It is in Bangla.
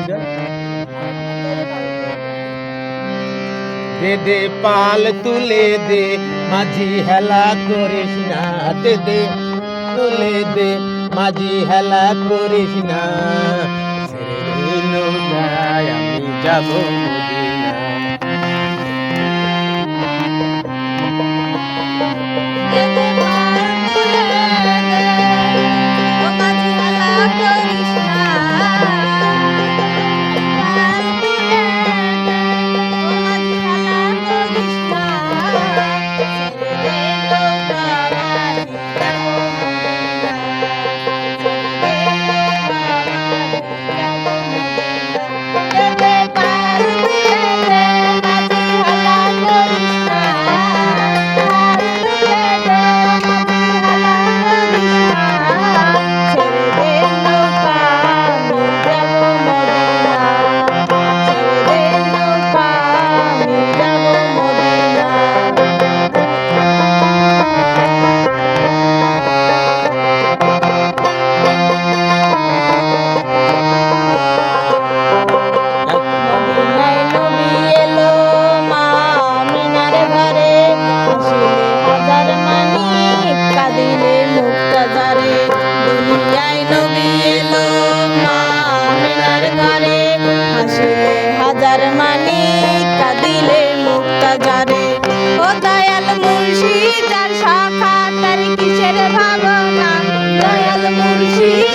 এটা দে দে পাল তুলে দে মাঝি হেলা করিস না দে দে তুলে দে মাঝি হেলা করিস না ছেড়ে নৌকায় আমি যাব মদিনা হাজার মানিক কাঁদিলে মুক্তা যারে ও দয়াল মুর্শিদ আর শাখা তার কিসের ভাবনা দয়াল মুর্শিদ